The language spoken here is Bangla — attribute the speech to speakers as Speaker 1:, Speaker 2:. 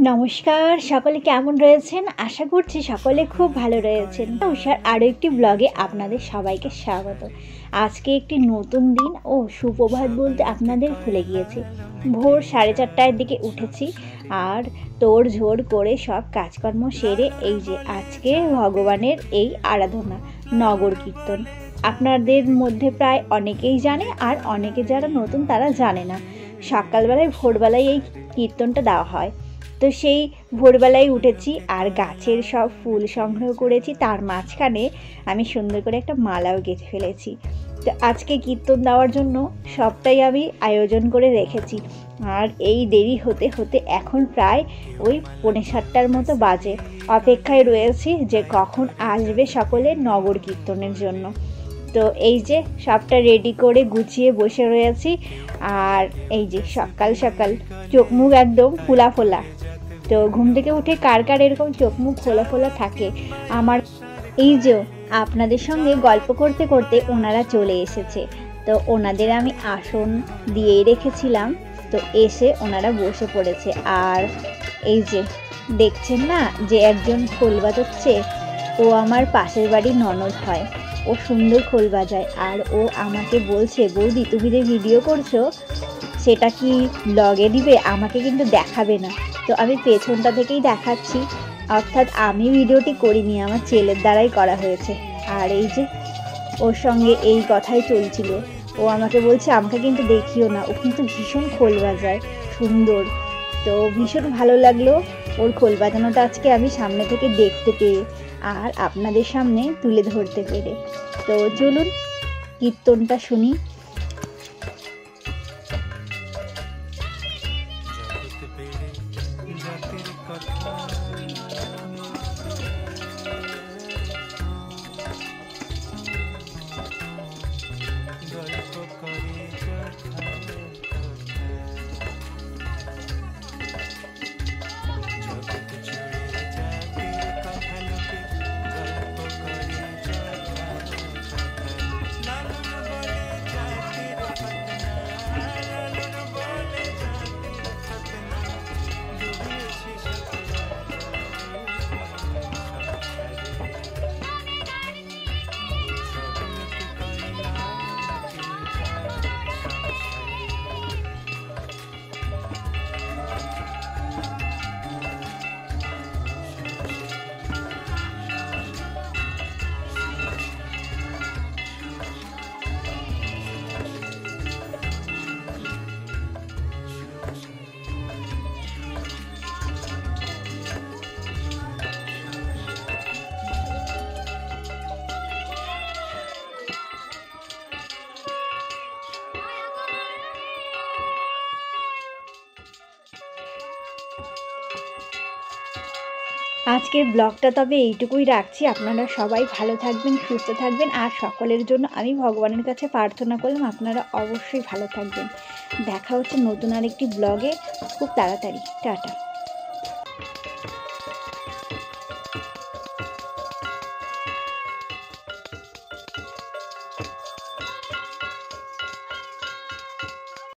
Speaker 1: নমস্কার, সকলে কেমন রয়েছেন? আশা করছি সকলে খুব ভালো রয়েছেন। উষার আরও একটি ব্লগে আপনাদের সবাইকে স্বাগত। আজকে একটি নতুন দিন ও সুপ্রভাত বলতে আপনাদের ভুলে গিয়েছি। ভোর 4:30টার দিকে উঠেছি আর তোড়ঝোড় করে সব কাজকর্ম সেরে এই যে আজকে ভগবানের এই আরাধনা নগর কীর্তন। আপনাদের মধ্যে প্রায় অনেকেই জানে, আর অনেকে যারা নতুন তারা জানে না। সকালবেলায় ভোরবেলায় এই কীর্তনটা দেওয়া হয়। তো সেই ভোরবেলায় উঠেছি আর গাছের সব ফুল সংগ্রহ করেছি, তার মাঝখানে আমি সুন্দর করে একটা মালাও গেঁথে ফেলেছি। তো আজকে কীর্তন দেওয়ার জন্য সবটাই আমি আয়োজন করে রেখেছি। আর এই দেরি হতে হতে এখন প্রায় ওই 6:45টার মতো বাজে। অপেক্ষায় রয়েছি যে কখন আসবে সকলে নগর কীর্তনের জন্য। তো এই যে সবটা রেডি করে গুছিয়ে বসে রয়েছি। আর এই যে সকাল সকাল চোখ মুখ একদম ফোলা ফোলা। তো ঘুম থেকে উঠে কার কার এরকম চোখ মুখ ফোলা ফোলা থাকে? আমার এই যে আপনাদের সঙ্গে গল্প করতে করতে ওনারা চলে এসেছে। তো ওনাদের আমি আসন দিয়েই রেখেছিলাম, তো এসে ওনারা বসে পড়েছে। আর এই যে দেখছেন না যে একজন খোল বাজাচ্ছে, ও আমার পাশের বাড়ির ননদ হয়। ও সুন্দর খোল বাজায়। আর ও আমাকে বলছে, বৌদি তুমি যে ভিডিও করছো সেটা কি ব্লগে দিবে? আমাকে কিন্তু দেখাবে না। তো আমি পেছনটা থেকেই দেখাচ্ছি, অর্থাৎ আমি ভিডিওটি করিনি, আমার ছেলের দ্বারাই করা হয়েছে। আর এই যে ওর সঙ্গে এই কথাই চলছিল। ও আমাকে বলছে আমাকে কিন্তু দেখিও না, ও কিন্তু ভীষণ খোল বাজায়, সুন্দর। তো ভীষণ ভালো লাগলো ওর খোল বাজানোটা আজকে আমি সামনে থেকে দেখতে পেয়ে আর আপনাদের সামনে তুলে ধরতে পেরে। তো চলুন কীর্তনটা শুনি। আজকের ব্লগটা তবে এইটুকুই রাখছি। আপনারা সবাই ভালো থাকবেন, সুস্থ থাকবেন। আর সকলের জন্য আমি ভগবানের কাছে প্রার্থনা করলাম আপনারা অবশ্যই ভালো থাকবেন। দেখা হচ্ছে নতুন আরেকটি ব্লগে খুব তাড়াতাড়ি। টাটা।